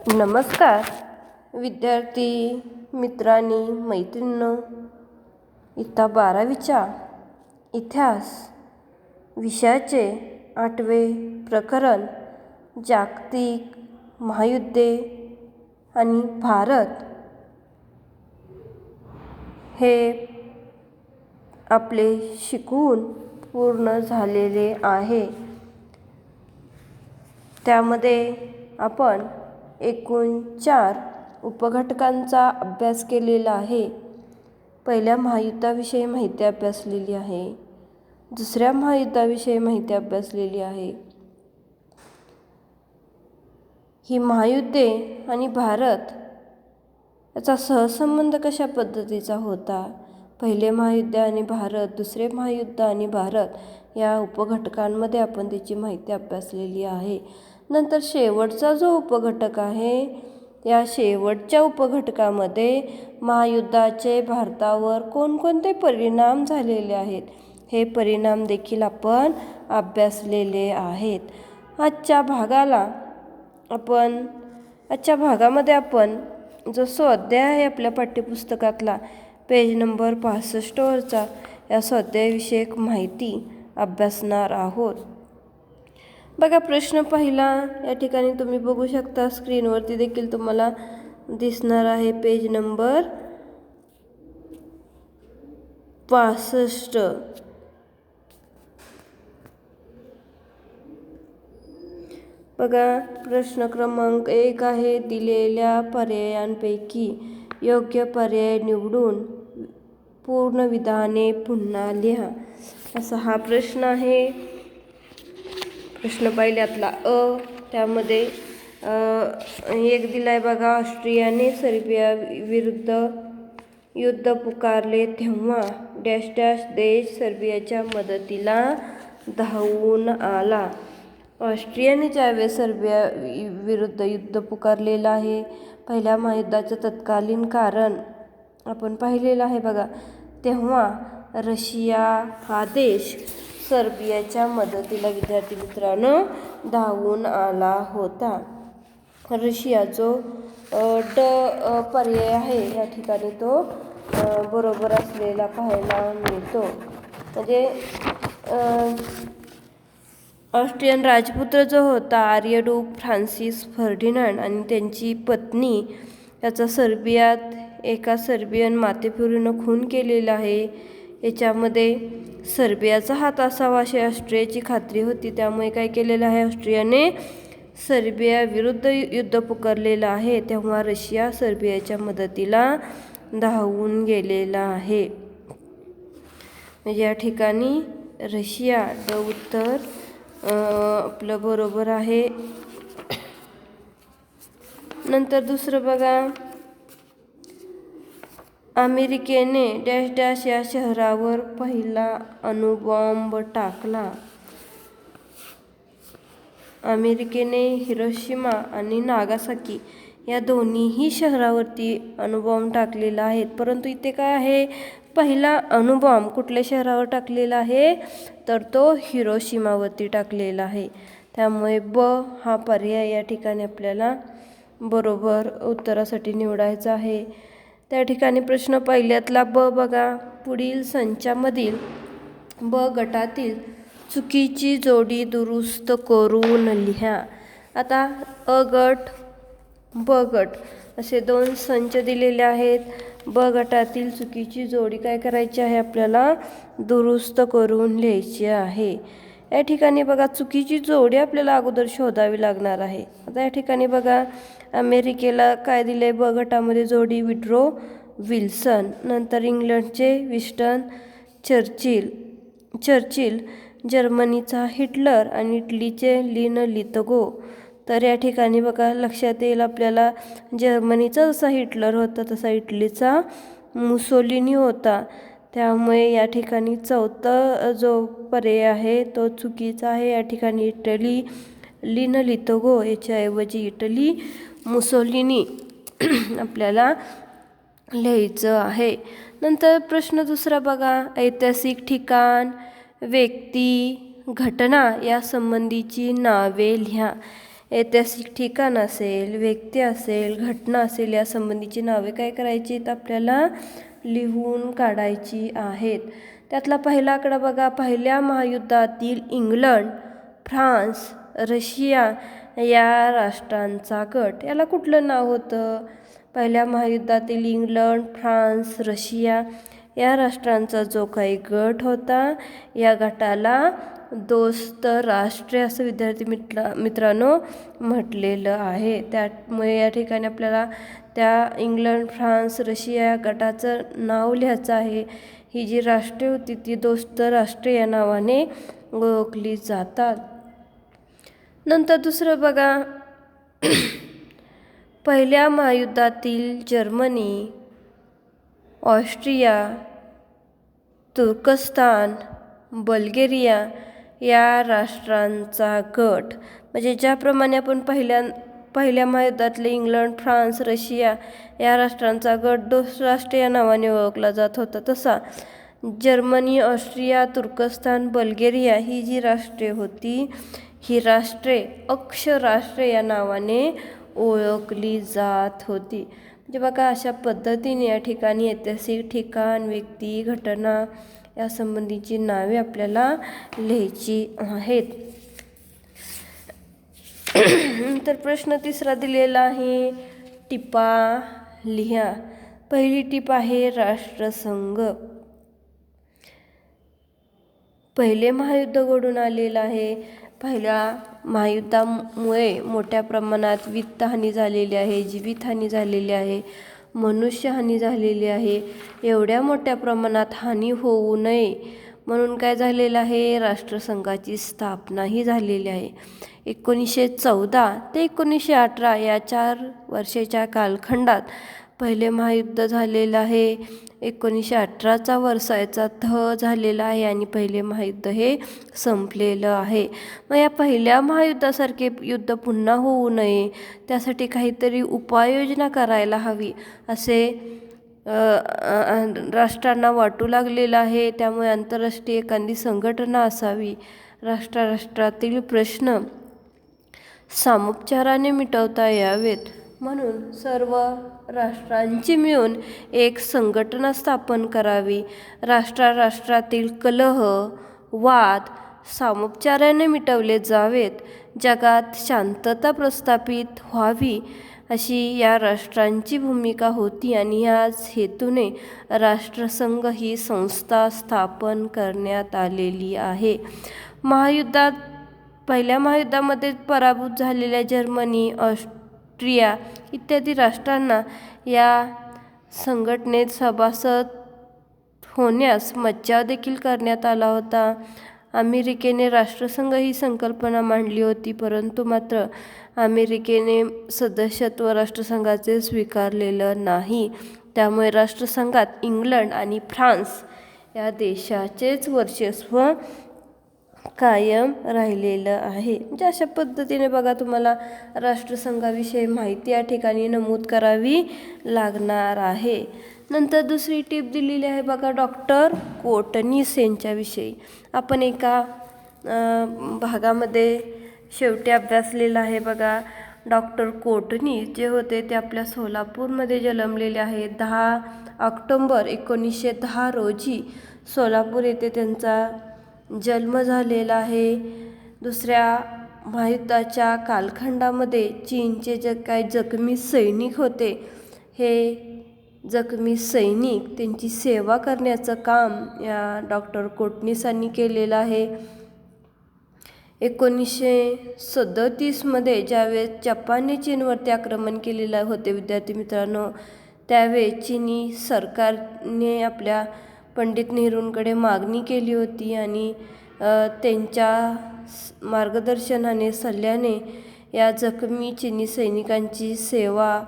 नमस्कार विद्यार्थी मित्रांनी मैत्रिणींनो, इयत्ता 12वीच्या इतिहास विषयाचे 8वे प्रकरण जागतिक महायुद्धे आणि भारत हे आपले शिकवून पूर्ण झालेले आहे। त्यामध्ये आपण एकूण 4 उपघटकांचा अभ्यास केलेला आहे। पहिल्या महायुद्धाविषयी माहिती अभ्यासलेली आहे, दुसऱ्या महायुद्धाविषयी माहिती अभ्यासलेली आहे। ही महायुद्धे आणि भारत याचा सहसंबंध कशा पद्धतीचा होता, पहिले महायुद्ध आणि भारत, दुसरे महायुद्ध आणि भारत या उपघटकांमध्ये आपण त्याची माहिती अभ्यासलेली आहे। नंतर शेवटचा जो उपघटक आहे, या शेवटच्या उपघटकामध्ये महायुद्धाचे भारतावर कोणकोणते परिणाम झालेले आहेत हे परिणाम देखील आपण अभ्यासलेले आहेत। आजच्या भागामध्ये आपण जो स्वाध्याय आहे आपल्या पाठ्यपुस्तकातला पेज नंबर 65 वरचा या स्वाध्यायाविषयक माहिती अभ्यासणार आहोत। बघा, प्रश्न पहिला या ठिकाणी तुम्ही बघू शकता, स्क्रीनवरती देखील तुम्हाला दिसणार आहे, पेज नंबर 65। बघा, प्रश्न क्रमांक 1 आहे, दिलेल्या पर्यायांपैकी योग्य पर्याय निवडून पूर्ण विधाने पुन्हा लिहा, असा हा प्रश्न आहे। प्रश्न पहिल्यातला त्यामध्ये एक दिलाय बघा, ऑस्ट्रियाने सर्बिया विरुद्ध युद्ध पुकारले तेव्हा डॅश डॅश देश सर्बियाच्या मदतीला धावून आला। ऑस्ट्रियाने ज्यावेळेस सर्बिया विरुद्ध युद्ध पुकारलेलं आहे, पहिल्या महायुद्धाचं तत्कालीन कारण आपण पाहिलेलं आहे बघा, तेव्हा रशिया हा देश सर्बियाच्या मदतीला विद्यार्थी मित्रांनो धावून आला होता। रशिया जो पर्याय आहे या ठिकाणी तो बरोबर असलेला पाहायला मिळतो। म्हणजे ऑस्ट्रियन राजपुत्र जो होता आर्यडूक फ्रान्सिस फर्डिनांड आणि त्यांची पत्नी याचा सर्बियात एका सर्बियन मातेपुरीनं खून केलेला आहे। याच्यामध्ये सर्बियाचा हात असावा अशी ऑस्ट्रियाची खात्री होती, त्यामुळे काय केलेलं आहे, ऑस्ट्रियाने सर्बिया विरुद्ध युद्ध पुकारलेलं आहे, तेव्हा रशिया सर्बियाच्या मदतीला धावून गेलेला आहे। म्हणजे या ठिकाणी रशिया उत्तर आपलं बरोबर आहे। नंतर दुसरं बघा, अमेरिकेने डॅश डॅश या शहरावर पहिला अणुबॉम्ब टाकला। अमेरिकेने हिरोशिमा आणि नागासाकी या दोन्हीही शहरावरती अणुबॉम्ब टाकलेला आहे, परंतु इथे काय आहे, पहिला अणुबॉम्ब कुठल्या शहरावर टाकलेला आहे, तर तो हिरोशिमावरती टाकलेला आहे। त्यामुळे हा पर्याय या ठिकाणी आपल्याला बरोबर उत्तरासाठी निवडायचा आहे। त्या ठिकाणी प्रश्न पहिल्यातला बघा, पुढील संचामधील गटातील चुकीची जोडी दुरुस्त करून लिहा। आता गट गट असे 2 संच दिलेले आहेत। गटातील चुकीची जोडी काय करायची आहे, आपल्याला दुरुस्त करून लिहायची आहे। या ठिकाणी बघा, चुकीची जोडी आपल्याला अगोदर शोधावी लागणार आहे। आता या ठिकाणी बघा, अमेरिकेला काय दिले गटामध्ये जोडी, विड्रो विल्सन, नंतर इंग्लंडचे विन्स्टन चर्चिल, जर्मनीचा हिटलर आणि इटलीचे लिथगो। तर या ठिकाणी बघा, लक्षात येईल आपल्याला, जर्मनीचा जसा हिटलर होता तसा इटलीचा मुसोलिनी होता, त्यामुळे या ठिकाणी चौथा जो पर्याय आहे तो चुकीचा आहे। या ठिकाणी इटली लिथगो याच्याऐवजी इटली मुसोलिनी आपल्याला लिहायचं आहे। नंतर प्रश्न दुसरा बघा, ऐतिहासिक ठिकाण, व्यक्ती, घटना या संबंधीची नावे लिहा। ऐतिहासिक ठिकाण असेल, व्यक्ती असेल, घटना असेल या संबंधीची नावे काय करायची आहेत आपल्याला लिहून काढायची आहेत. त्यातला पहिला आकडा बघा, पहिल्या महायुद्धातील इंग्लंड, फ्रान्स, रशिया या राष्ट्रांचा गट. याला कुठलं नाव होतं? पहिल्या महायुद्धातील इंग्लंड, फ्रान्स, रशिया या राष्ट्रांचा जो काही गट होता या गटाला दोस्त राष्ट्रे असं विद्यार्थी मित्रांनो म्हटलेलं आहे. त्यामुळे या ठिकाणी आपल्याला त्या इंग्लंड, फ्रान्स, रशिया या गटाचं नाव लिहायचं आहे. ही जी राष्ट्रे होती ती दोस्त राष्ट्रे या नावाने ओळखली जातात. नंतर दुसरं बघा, पहिल्या महायुद्धातील जर्मनी, ऑस्ट्रिया, तुर्कस्तान, बल्गेरिया या राष्ट्रांचा गट. म्हणजे ज्याप्रमाणे आपण पहिल्या महायुद्धातले इंग्लंड, फ्रान्स, रशिया या राष्ट्रांचा गट दोस्त राष्ट्रे या नावाने ओळखला जात होता, तसा जर्मनी, ऑस्ट्रिया, तुर्कस्तान, बल्गेरिया ही जी राष्ट्रे होती ही राष्ट्रे अक्ष राष्ट्रे या नावाने ओळखली जात होती. म्हणजे बघा अशा पद्धतीने या ठिकाणी ऐतिहासिक ठिकाण, व्यक्ती, घटना या संबंधीची नावे आपल्याला लिहायची आहेत. तर प्रश्न तिसरा दिलेला आहे, टिपा लिहा. पहिली टिप आहे राष्ट्रसंघ. पहिले महायुद्ध घडून आलेलं आहे. पहिल्या महायुद्धामुळे मोठ्या प्रमाणात वित्तहानी झालेली आहे, जीवितहानी झालेली आहे, मनुष्यहानी झालेली आहे. एवढ्या मोठ्या प्रमाणात हानी होऊ नये म्हणून काय झालेलं आहे, राष्ट्रसंघाची स्थापनाही झालेली आहे. 1914 ते 1918 या 4 वर्षाच्या कालखंडात पहिले महायुद्ध झालेलं आहे. 1918चा वर्सायचा तह झालेला आहे आणि पहिले महायुद्ध हे संपलेलं आहे. मग या पहिल्या महायुद्धासारखे युद्ध पुन्हा होऊ नये त्यासाठी काहीतरी उपाययोजना करायला हवी असे राष्ट्रांना वाटू लागलेलं आहे. त्यामुळे आंतरराष्ट्रीय एखादी संघटना असावी. राष्ट्रातील प्रश्न सामोपचाराने मिटवता यावेत म्हणून सर्व राष्ट्रांची मिळून एक संघटना स्थापन करावी. राष्ट्रातील कलह, वाद सामोपचाराने मिटवले जावेत. जगात शांतता प्रस्थापित व्हावी अशी या राष्ट्रांची भूमिका होती आणि याच हेतूने राष्ट्रसंघ ही संस्था स्थापन करण्यात आलेली आहे. पहिल्या महायुद्धामध्ये पराभूत झालेल्या जर्मनी, ऑस्ट्रिया इत्यादी राष्ट्रांना या संघटनेत सभासद होण्यास मज्जाव देखील करण्यात आला होता. अमेरिकेने राष्ट्रसंघ ही संकल्पना मांडली होती, परंतु मात्र अमेरिकेने सदस्यत्व राष्ट्रसंघाचे स्वीकारलेलं नाही. त्यामुळे राष्ट्रसंघात इंग्लंड आणि फ्रान्स या देशाचेच वर्चस्व कायम राहिलेलं आहे. म्हणजे अशा पद्धतीने बघा तुम्हाला राष्ट्रसंघाविषयी माहिती या ठिकाणी नमूद करावी लागणार आहे. नंतर दुसरी टीप दिलेली आहे बघा, डॉक्टर कोटणीस यांच्याविषयी आपण एका भागामध्ये शेवटी अभ्यासलेला आहे बघा. डॉक्टर कोटणीस जे होते ते आपल्या सोलापूरमध्ये जन्मलेले आहेत. 10 ऑक्टोंबर 1910 रोजी सोलापूर येथे त्यांचा जन्म झालेला आहे. दुसऱ्या महायुद्धाच्या कालखंडामध्ये चीनचे जे काही जखमी सैनिक होते हे जखमी सैनिक त्यांची सेवा करण्याचं काम या डॉक्टर कोटणीसांनी केलेलं आहे. 1937मध्ये ज्यावेळेस जपानने चीनवरती आक्रमण केलेलं होते विद्यार्थी मित्रांनो, त्यावेळेस चीनी सरकारने आपल्या पंडित नेहरूंकडे मागणी केली होती आणि त्यांच्या मार्गदर्शनाने, सल्ल्याने या जखमी चीनी सैनिकांची सेवा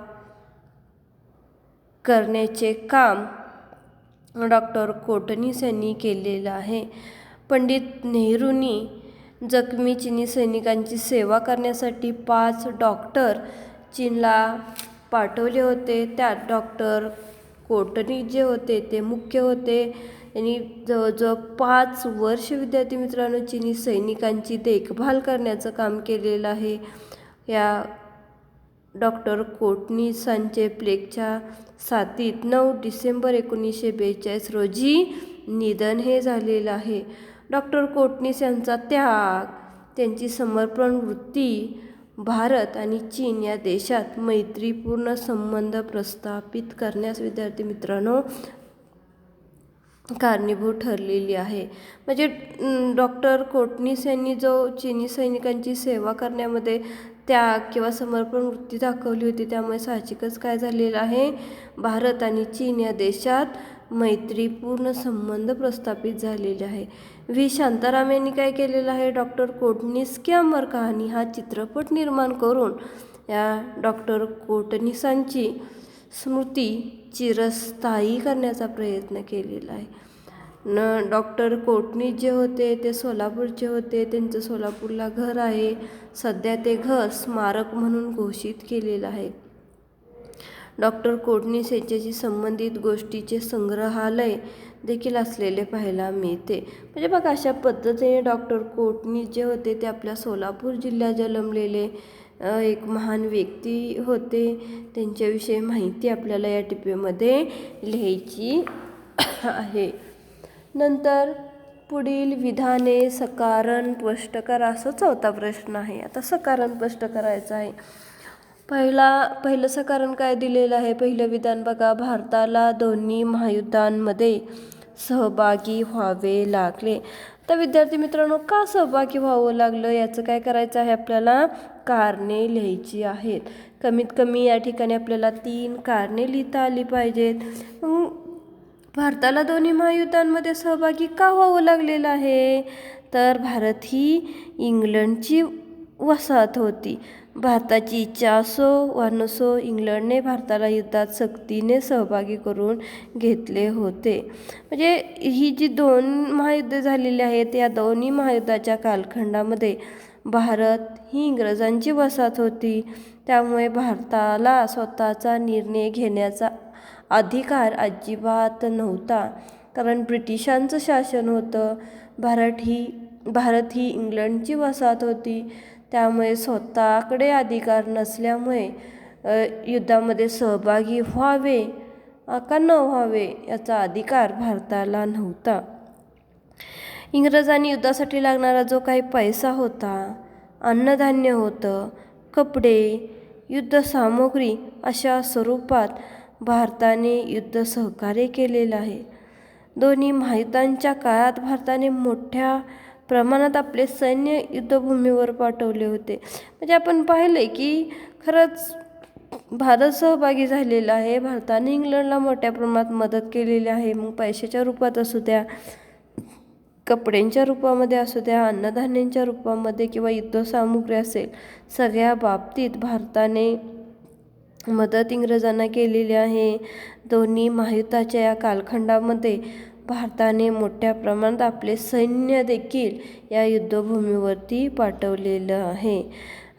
करण्याचे काम डॉक्टर कोटणीस यांनी केलेलं आहे. पंडित नेहरूंनी जखमी चीनी सैनिकांची सेवा करण्यासाठी 5 डॉक्टर चीनला पाठवले होते. त्यात डॉक्टर कोटणीस जे होते ते मुख्य होते. त्यांनी जवळजवळ 5 वर्ष विद्यार्थी मित्रांनो चीनी सैनिकांची देखभाल करण्याचं काम केलेलं आहे. या डॉक्टर कोटणीसांचे प्लेगच्या साथीत 9 डिसेंबर 1942 रोजी निधन हे झालेलं आहे. डॉक्टर कोटणीस यांचा त्याग, त्यांची समर्पण वृत्ती भारत आणि चीन या देशात मैत्रीपूर्ण संबंध प्रस्थापित करण्यास विद्यार्थी मित्रांनो कारणीभूत ठरलेली आहे. म्हणजे डॉक्टर कोटणीस यांनी जो चीनी सैनिकांची सेवा करण्यामध्ये त्याग किंवा समर्पण वृत्ती दाखवली होती, त्यामुळे साहजिकच काय झालेलं आहे, भारत आणि चीन या देशात मैत्रीपूर्ण संबंध प्रस्थापित झालेले आहे. व्ही शांताराम यांनी काय केलेलं आहे, डॉक्टर कोटणीस की अमर कहाणी हा चित्रपट निर्माण करून या डॉक्टर कोटणीसांची स्मृती चिरस्थायी करण्याचा प्रयत्न केलेला आहे. डॉक्टर कोटणीस जे होते ते सोलापूरचे होते. त्यांचं सोलापूरला घर आहे. सध्या ते घर स्मारक म्हणून घोषित केलेलं आहे. डॉक्टर कोटणीस यांच्याशी संबंधित गोष्टीचे संग्रहालय देखील असलेले पाहायला मिळते. म्हणजे बघा, अशा पद्धतीने डॉक्टर कोटणीस जे होते ते आपल्या सोलापूर जिल्ह्यात जन्मलेले एक महान व्यक्ती होते. त्यांच्याविषयी माहिती आपल्याला या टिपेमध्ये लिहायची आहे. नंतर पुढील विधाने सकारण स्पष्ट करा, असं चौथा प्रश्न आहे. आता सकारण स्पष्ट करायचं आहे. पहिलं सकारण काय दिलेलं आहे, पहिलं विधान बघा, भारताला दोन्ही महायुद्धांमध्ये सहभागी व्हावे लागले. तर विद्यार्थी मित्रांनो, का सहभागी व्हावं लागलं याचं काय करायचं आहे, आपल्याला कारणे लिहायची आहेत. कमीत कमी या ठिकाणी आपल्याला 3 कारणे लिहिता आली पाहिजेत. भारताला दोन्ही महायुद्धांमध्ये सहभागी का व्हावं लागलेलं आहे, तर भारत ही इंग्लंडची वसाहत होती. भारताची इच्छा असो वा नसो, इंग्लंडने भारताला युद्धात सक्तीने सहभागी करून घेतले होते. म्हणजे ही जी 2 महायुद्ध झालेली आहेत, या दोन्ही महायुद्धाच्या कालखंडामध्ये भारत ही इंग्रजांची वसाहत होती. त्यामुळे भारताला स्वतःचा निर्णय घेण्याचा अधिकार अजिबात नव्हता, कारण ब्रिटिशांचं शासन होतं. भारत ही इंग्लंडची वसाहत होती. त्यामुळे स्वतःकडे अधिकार नसल्यामुळे युद्धामध्ये सहभागी व्हावे का न व्हावे याचा अधिकार भारताला नव्हता. इंग्रजांनी युद्धासाठी लागणारा जो काही पैसा होता, अन्नधान्य होतं, कपडे, युद्धसामुग्री अशा स्वरूपात भारताने युद्ध सहकार्य केलेलं आहे. दोन्ही महायुद्धांच्या काळात भारताने मोठ्या प्रमाणात आपले सैन्य युद्धभूमीवर पाठवले होते. म्हणजे आपण पाहिलं की खरंच भारत सहभागी झालेला आहे. भारताने इंग्लंडला मोठ्या प्रमाणात मदत केलेली आहे. मग पैशाच्या रूपात असू द्या, कपड्यांच्या रूपामध्ये असू द्या, अन्नधान्यांच्या रूपामध्ये किंवा युद्धसामुग्री असेल, सगळ्या बाबतीत भारताने मदत इंग्रजांना केलेली आहे. दोन्ही महायुद्धाच्या या कालखंडामध्ये भारताने मोठ्या प्रमाणात आपले सैन्य देखील या युद्धभूमीवरती पाठवलेलं आहे.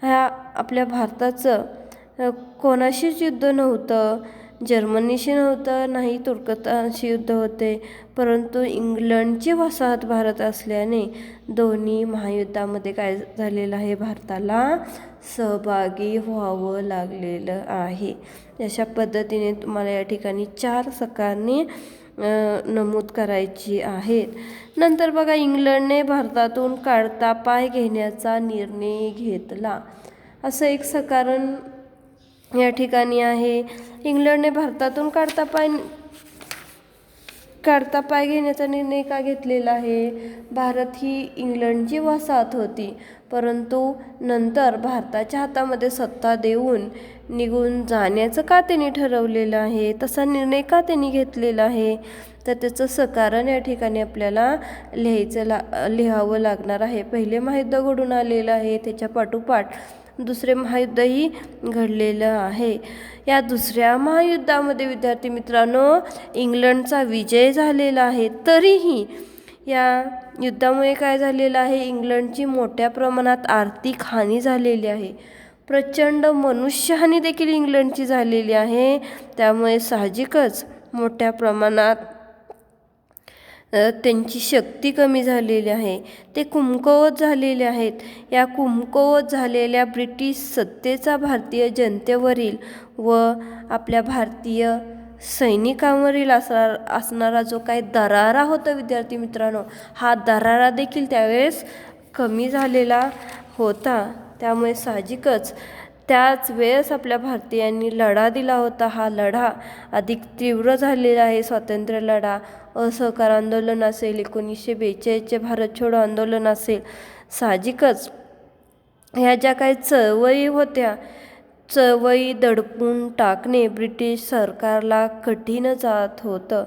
आपल्या भारताचं कोणाशीच युद्ध नव्हतं, जर्मनीशी नव्हतं, नाही तुर्कस्तानशी युद्ध होते, परंतु इंग्लंडची वसाहत भारत असल्याने दोन्ही महायुद्धामध्ये काय झालेलं आहे, भारताला सहभागी व्हावं लागलेलं आहे. अशा पद्धतीने तुम्हाला या ठिकाणी 4 सकारणे नमूद करायची आहेत. नंतर बघा, इंग्लंडने भारतातून काढता पाय घेण्याचा निर्णय घेतला, असं एक सकारण या ठिकाणी आहे. इंग्लंडने भारतातून काढता पाय घेण्याचा निर्णय का घेतलेला आहे, भारत ही इंग्लंडची वसाहत होती, परंतु नंतर भारताच्या हातामध्ये सत्ता देऊन निघून जाण्याचं का त्यांनी ठरवलेलं आहे, तसा निर्णय का त्यांनी घेतलेला आहे, तर त्याचं सकारण या ठिकाणी आपल्याला लिहावं लागणार आहे. पहिले महायुद्ध घडून आलेलं आहे, त्याच्या पाठोपाठ दुसरे महायुद्धही घडलेलं आहे. या दुसऱ्या महायुद्धामध्ये विद्यार्थी मित्रांनो इंग्लंडचा विजय झालेला आहे. तरीही या युद्धामुळे काय झालेलं आहे, इंग्लंडची मोठ्या प्रमाणात आर्थिक हानी झालेली आहे. प्रचंड मनुष्यहानी देखील इंग्लंडची झालेली आहे. त्यामुळे साहजिकच मोठ्या प्रमाणात त्यांची शक्ती कमी झालेली आहे, ते कमकुवत झालेले आहेत. या कमकुवत झालेल्या ब्रिटिश सत्तेचा भारतीय जनतेवरील व आपल्या भारतीय सैनिकांवरील असणारा जो काही दरारा होता विद्यार्थी मित्रांनो, हा दरारा देखील त्यावेळेस कमी झालेला होता. त्यामुळे साहजिकच त्याच वेळेस आपल्या भारतीयांनी लढा दिला होता. हा लढा अधिक तीव्र झालेला आहे. स्वातंत्र्य लढा, असहकार आंदोलन असेल, 1942चे भारत छोडो आंदोलन असेल, साहजिकच ह्या ज्या काही चळवळी होत्या, चळवळी दडपून टाकणे ब्रिटिश सरकारला कठीण जात होतं.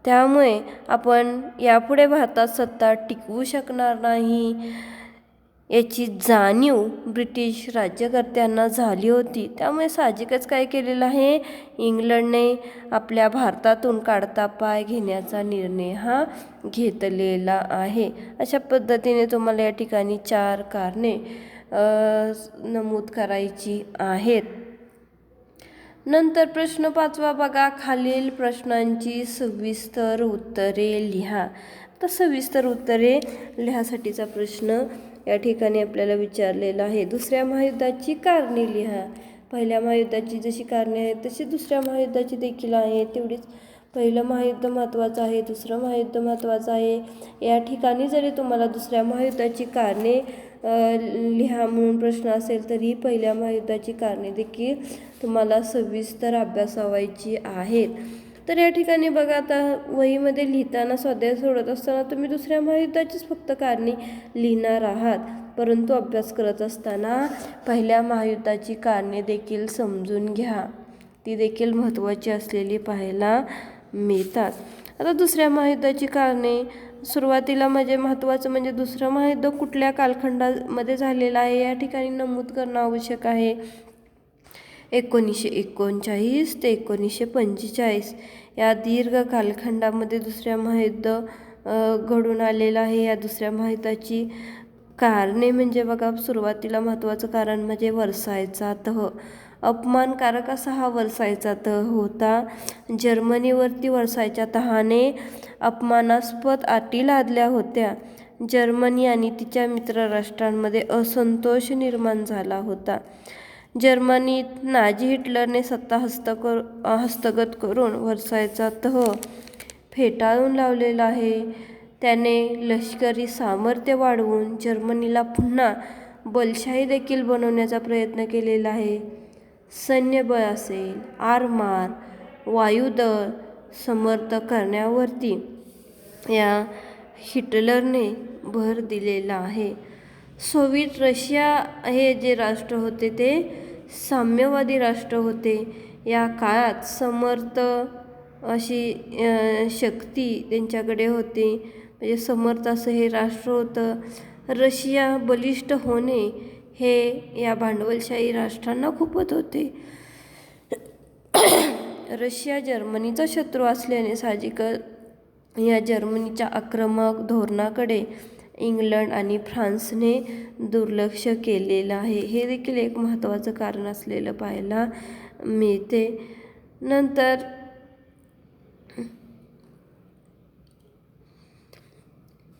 त्यामुळे आपण यापुढे भारतात सत्ता टिकवू शकणार नाही याची जाणीव ब्रिटिश राज्यकर्त्यांना झाली होती. त्यामुळे साहजिकच काय केलेलं आहे, इंग्लंडने आपल्या भारतातून काढता पाय घेण्याचा निर्णय हा घेतलेला आहे. अशा पद्धतीने तुम्हाला या ठिकाणी 4 कारणे नमूद करायची आहेत. नंतर प्रश्न 5वा बघा, खालील प्रश्नांची सविस्तर उत्तरे लिहा. आता सविस्तर उत्तरे लिहासाठीचा प्रश्न या ठिकाणी आपल्याला विचारलेला आहे. दुसऱ्या महायुद्धाची कारणे लिहा. पहिल्या महायुद्धाची जशी कारणे आहेत तशी दुसऱ्या महायुद्धाची देखील आहेत. तेवढीच पहिलं महायुद्ध महत्त्वाचं आहे, दुसरं महायुद्ध महत्त्वाचं आहे. या ठिकाणी जरी तुम्हाला दुसऱ्या महायुद्धाची कारणे लिहा म्हणून प्रश्न असेल तरी पहिल्या महायुद्धाची कारणे देखील तुम्हाला सविस्तर अभ्यासावायची आहेत. तर या ठिकाणी बघा, आता वहीमध्ये लिहिताना स्वाध्याय सोडत असताना तुम्ही दुसऱ्या महायुद्धाचीच फक्त कारणे लिहिणार आहात, परंतु अभ्यास करत असताना पहिल्या महायुद्धाची कारणे देखील समजून घ्या. ती देखील महत्त्वाची असलेली पाहायला मिळतात. आता दुसऱ्या महायुद्धाची कारणे सुरुवातीला म्हणजे महत्त्वाचं म्हणजे दुसरं महायुद्ध कुठल्या कालखंडामध्ये झालेलं आहे या ठिकाणी नमूद करणं आवश्यक आहे. 1939 ते 1945 या दीर्घ कालखंडामध्ये दुसऱ्या महायुद्ध घडून आलेलं आहे. या दुसऱ्या महायुद्धाची कारणे म्हणजे बघा, सुरुवातीला महत्त्वाचं कारण म्हणजे वर्सायचा तह. अपमानकारक असा हा वर्सायचा तह होता. जर्मनीवरती वर्सायच्या तहाने अपमानास्पद अटी लादल्या होत्या. जर्मनी आणि तिच्या मित्र राष्ट्रांमध्ये असंतोष निर्माण झाला होता. जर्मनीत नाझी हिटलरने सत्ता हस्तगत करून वर्सायचा तह फेटाळून लावलेला आहे. त्याने लष्करी सामर्थ्य वाढवून जर्मनीला पुन्हा बलशाही देखील बनवण्याचा प्रयत्न केलेला आहे. सैन्यबळ असेल, आरमार, वायुदळ समर्थ करण्यावरती या हिटलरने भर दिलेला आहे. सोव्हिएत रशिया हे जे राष्ट्र होते ते साम्यवादी राष्ट्र होते. या काळात समर्थ अशी शक्ती त्यांच्याकडे होती, म्हणजे समर्थ असं हे राष्ट्र होतं. रशिया बलिष्ठ होणे हे या भांडवलशाही राष्ट्रांना खूपच होते. रशिया जर्मनीचा शत्रू असल्याने साहजिकच या जर्मनीच्या आक्रमक धोरणाकडे इंग्लंड आणि फ्रान्सने दुर्लक्ष केलेलं आहे. हे देखील एक महत्त्वाचं कारण असलेलं पाहायला मिळते. नंतर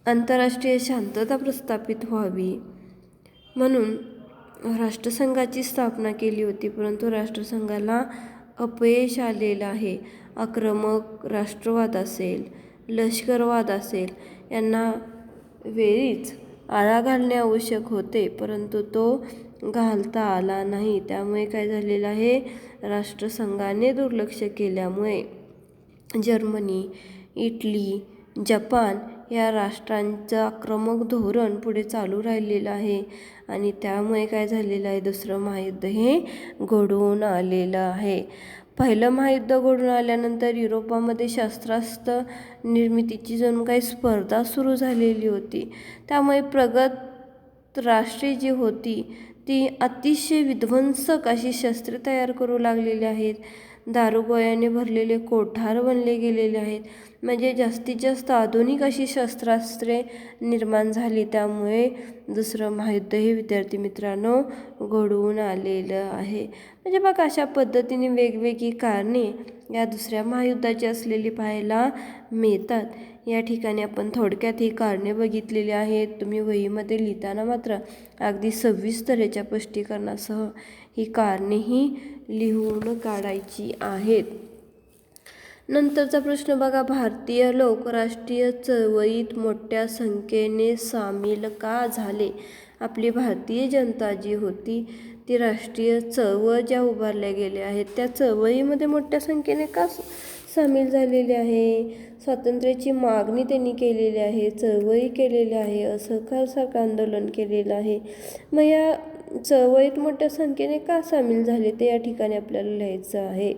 आंतरराष्ट्रीय शांतता प्रस्थापित व्हावी म्हणून राष्ट्रसंघाची स्थापना केली होती, परंतु राष्ट्रसंघाला अपयश आलेलं आहे. आक्रमक राष्ट्रवाद असेल, लष्करवाद असेल, यांना वेळीच आळा घालणे आवश्यक होते, परंतु तो घालता आला नाही. त्यामुळे काय झालेलं आहे, राष्ट्रसंघाने दुर्लक्ष केल्यामुळे जर्मनी, इटली, जपान या राष्ट्रांचं आक्रमक धोरण पुढे चालू राहिलेलं आहे आणि त्यामुळे काय झालेलं आहे, दुसरं महायुद्ध हे घडून आलेलं आहे. पहिलं महायुद्ध घडून आल्यानंतर युरोपामध्ये शस्त्रास्त्र निर्मितीची जणू काही स्पर्धा सुरू झालेली होती. त्यामुळे प्रगत राष्ट्रे जी होती ती अतिशय विध्वंसक अशी शस्त्रे तयार करू लागलेली आहेत. दारुगोळ्याने भरलेले कोठार बनले गेलेले आहेत. म्हणजे जास्तीत जास्त आधुनिक अशी शस्त्रास्त्रे निर्माण झाली. त्यामुळे दुसरं महायुद्ध हे विद्यार्थी मित्रांनो घडवून आलेलं आहे. म्हणजे बघा अशा पद्धतीने वेगवेगळी कारणे या दुसऱ्या महायुद्धाची असलेली पाहायला मिळतात. या ठिकाणी आपण थोडक्यात ही कारणे बघितलेली आहेत. तुम्ही वहीमध्ये लिहिताना मात्र अगदी सविस्तर याच्या स्पष्टीकरणासह ही कारणेही लिहून काढायची आहेत. नंतरचा प्रश्न बघा, भारतीय लोक राष्ट्रीय चळवळीत मोठ्या संख्येने सामील का झाले? आपली भारतीय जनता जी होती ती राष्ट्रीय चळवळ ज्या उभारल्या गेल्या आहेत त्या चळवळीमध्ये मोठ्या संख्येने का सामील झालेले आहे? स्वातंत्र्याची मागणी त्यांनी केलेली आहे, चळवळी केलेली आहे, असहकारसारखं आंदोलन केलेलं आहे. मग या चळवळीत मोठ्या संख्येने का सामील झाले ते या ठिकाणी आपल्याला लिहायचं आहे.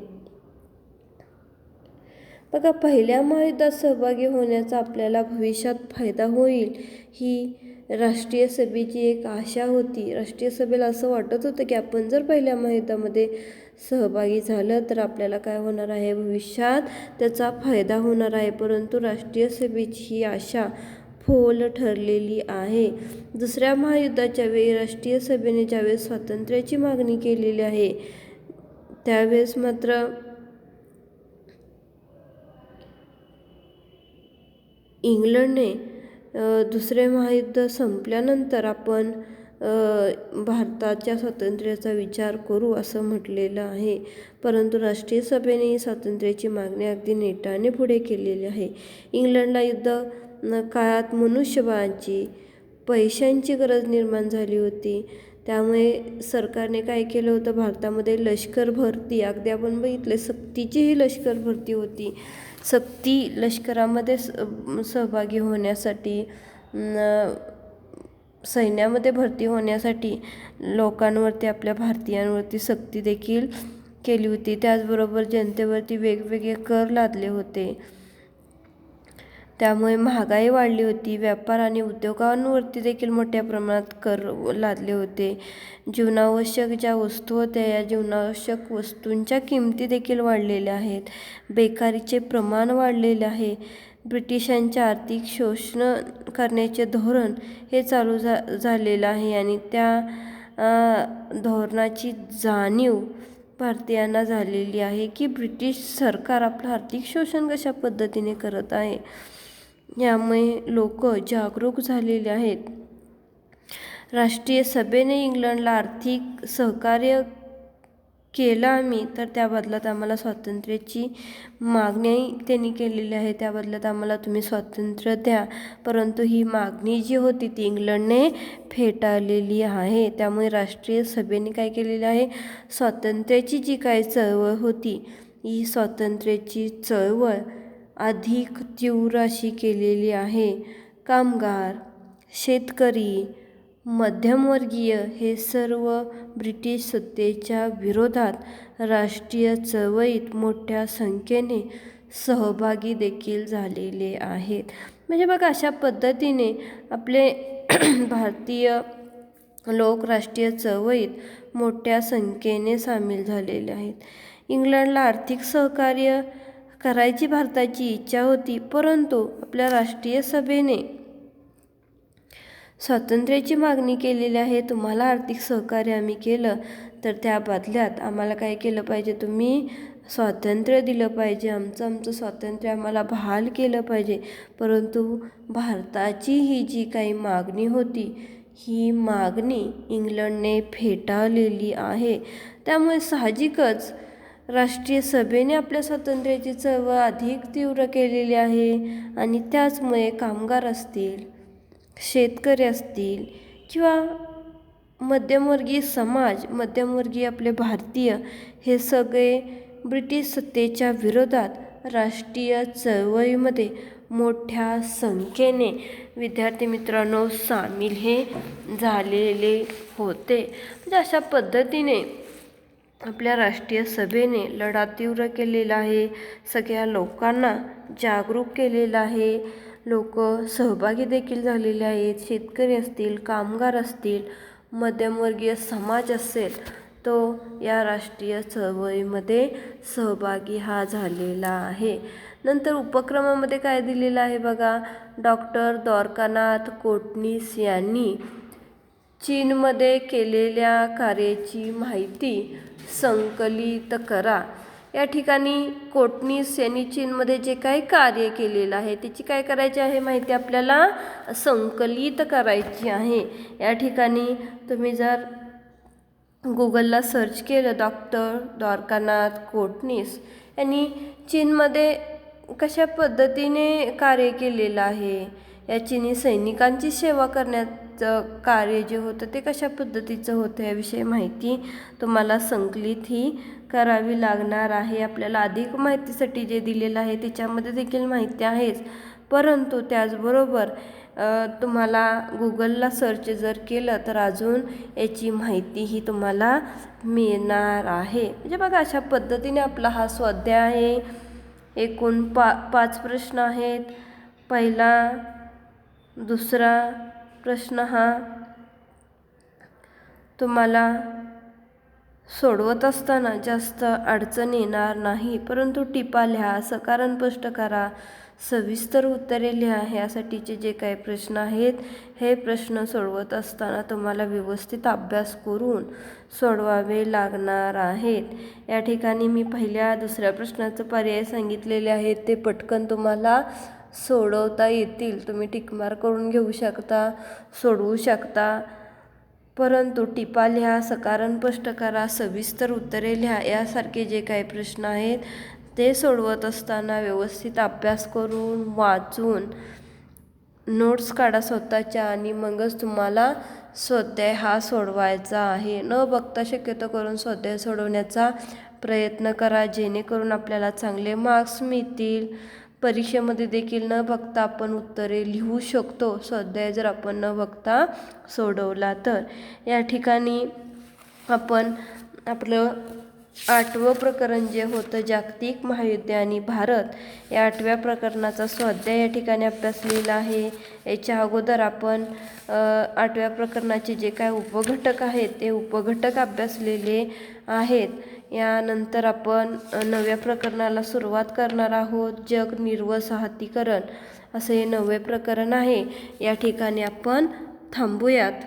बघा, पहिल्या महायुद्धात सहभागी होण्याचा आपल्याला भविष्यात फायदा होईल ही राष्ट्रीय सभेची एक आशा होती. राष्ट्रीय सभेला असं वाटत होतं की आपण जर पहिल्या महायुद्धामध्ये सहभागी झालं तर आपल्याला काय होणार आहे, भविष्यात त्याचा फायदा होणार आहे. परंतु राष्ट्रीय सभेची ही आशा फोल ठरलेली आहे. दुसऱ्या महायुद्धाच्या वेळी राष्ट्रीय सभेने ज्यावेळेस स्वातंत्र्याची मागणी केलेली आहे त्यावेळेस मात्र इंग्लंडने दुसरे महायुद्ध संपल्यानंतर आपण भारताच्या स्वातंत्र्याचा विचार करू असं म्हटलेलं आहे. परंतु राष्ट्रीय सभेने स्वातंत्र्याची मागणी अगदी नेटाने पुढे केलेली आहे. इंग्लंडला युद्ध काळात मनुष्यबळाची, पैशांची गरज निर्माण झाली होती. त्यामुळे सरकारने काय केलं होतं, भारतामध्ये लष्कर भरती, अगदी आपण बघितले सक्तीची ही लष्कर भरती होती. सक्ती लष्करामध्ये सहभागी होण्यासाठी, सैन्यामध्ये भरती होण्यासाठी लोकांवरती, आपल्या भारतीयांवरती सक्ती देखील केली होती. त्याचबरोबर जनतेवरती वेगवेगळे कर लादले होते. त्यामुळे महागाई वाढली होती. व्यापार आणि उद्योगांवरती देखील मोठ्या प्रमाणात कर लादले होते. जीवनावश्यक ज्या वस्तू होत्या या जीवनावश्यक वस्तूंच्या किमती देखील वाढलेल्या आहेत. बेकारीचे प्रमाण वाढलेले आहे. ब्रिटिशांचे आर्थिक शोषण करण्याचे धोरण हे चालू झालेलं आहे आणि त्या धोरणाची जाणीव भारतीयांना झालेली आहे की ब्रिटिश सरकार आपलं आर्थिक शोषण कशा पद्धतीने करत आहे. यामुळे लोक जागरूक झालेले आहेत. राष्ट्रीय सभेने इंग्लंडला आर्थिक सहकार्य केलं आम्ही, तर त्या बदल्यात आम्हाला स्वातंत्र्याची मागणी त्यांनी केलेली आहे. त्या बदल्यात आम्हाला तुम्ही स्वातंत्र्य द्या. परंतु ही मागणी जी होती ती इंग्लंडने फेटाळलेली आहे. त्यामुळे राष्ट्रीय सभेने काय केलेलं आहे, स्वातंत्र्याची जी काही चळवळ होती ही स्वातंत्र्याची चळवळ अधिक तीव्र अशी केलेली आहे. कामगार, शेतकरी, मध्यमवर्गीय हे सर्व ब्रिटिश सत्तेच्या विरोधात राष्ट्रीय चळवळीत मोठ्या संख्येने सहभागी देखील झालेले आहेत. म्हणजे बघा अशा पद्धतीने आपले भारतीय लोक राष्ट्रीय चळवळीत मोठ्या संख्येने सामील झालेले आहेत. इंग्लंडला आर्थिक सहकार्य करायची भारताची इच्छा होती, परंतु आपल्या राष्ट्रीय सभेने स्वातंत्र्याची मागणी केलेली आहे. तुम्हाला आर्थिक सहकार्य आम्ही केलं तर त्या बदल्यात आम्हाला काय केलं पाहिजे, तुम्ही स्वातंत्र्य दिलं पाहिजे, आमचं स्वातंत्र्य आम्हाला बहाल केलं पाहिजे. परंतु भारताची ही जी काही मागणी होती ही मागणी इंग्लंडने फेटाळलेली आहे. त्यामुळे साहजिकच राष्ट्रीय सभेने आपल्या स्वातंत्र्याची चळवळ अधिक तीव्र केलेली आहे आणि त्याचमुळे कामगार असतील, शेतकरी असतील किंवा मध्यमवर्गीय समाज, मध्यमवर्गीय आपले भारतीय हे सगळे ब्रिटिश सत्तेच्या विरोधात राष्ट्रीय चळवळीमध्ये मोठ्या संख्येने विद्यार्थी मित्रांनो सामील हे झालेले होते. म्हणजे अशा पद्धतीने आपल्या राष्ट्रीय सभेने लढा तीव्र केलेला आहे. सगळ्या लोकांना जागरूक केलेलं आहे. लोक सहभागी देखील झालेले आहेत. शेतकरी असतील, कामगार असतील, मध्यमवर्गीय समाज असेल तो या राष्ट्रीय चळवळीमध्ये सहभागी हा झालेला आहे. नंतर उपक्रमामध्ये काय दिलेलं आहे बघा, डॉक्टर द्वारकानाथ कोटणीस यांनी चीनमध्ये केलेल्या कार्याची माहिती संकलित करा. या ठिकाणी कोटणीस यांनी चीनमध्ये जे काही कार्य केलेलं आहे त्याची काय करायची आहे माहिती आपल्याला संकलित करायची आहे. या ठिकाणी तुम्ही जर गुगलला सर्च केलं डॉक्टर द्वारकानाथ कोटणीस यांनी चीनमध्ये कशा पद्धतीने कार्य केलेलं आहे, या चीनी सैनिकांची सेवा करण्याचं कार्य जे होतं ते कशा पद्धतीचं होतं याविषयी माहिती तुम्हाला संकलित ही करावी लागणार आहे. आपल्याला अधिक माहितीसाठी जे दिलेलं आहे त्याच्यामध्ये देखील माहिती आहेच, परंतु त्याचबरोबर तुम्हाला गुगलला सर्च जर केलं तर अजून याची माहितीही तुम्हाला मिळणार आहे. म्हणजे बघा अशा पद्धतीने आपला हा स्वाध्याय आहे. एकूण 5 प्रश्न आहेत. पहिला, दुसरा प्रश्न हा तुम्हाला सोडवत असताना जास्त अडचण येणार नाही, परंतु टिपा लिहा, असं कारण स्पष्ट करा, सविस्तर उत्तरे लिहा. ह्यासाठीचे जे काही प्रश्न आहेत हे प्रश्न सोडवत असताना तुम्हाला व्यवस्थित अभ्यास करून सोडवावे लागणार आहेत. या ठिकाणी मी पहिल्या दुसऱ्या प्रश्नाचं पर्याय सांगितलेले आहेत, ते पटकन तुम्हाला सोडवता येतील. तुम्ही टिकमार्क करून घेऊ शकता, सोडवू शकता, परंतु टिपा लिहा, सकारण स्पष्ट करा, सविस्तर उत्तरे लिहा. यासारखे जे काही प्रश्न आहेत ते सोडवत असताना व्यवस्थित अभ्यास करून वाचून नोट्स काढा स्वतःच्या आणि मगच तुम्हाला स्वाध्याय हा सोडवायचा आहे. न बघता शक्यतो करून स्वाध्याय सोडवण्याचा प्रयत्न करा, जेणेकरून आपल्याला चांगले मार्क्स मिळतील. परीक्षेमध्ये देखील न बघता आपण उत्तरे लिहू शकतो, स्वाध्याय जर आपण न बघता सोडवला तर. या ठिकाणी आपण आपलं 8वं प्रकरण जे होतं जागतिक महायुद्ध आणि भारत या 8व्या प्रकरणाचा स्वाध्याय या ठिकाणी अभ्यासलेला आहे. याच्या अगोदर आपण 8व्या प्रकरणाचे जे काय उपघटक आहेत ते उपघटक अभ्यासलेले आहेत. यानंतर आपण 9व्या प्रकरणाला सुरुवात करणार आहोत. जग निर्वसाहतीकरण असं हे 9वे प्रकरण आहे. या ठिकाणी आपण थांबूयात.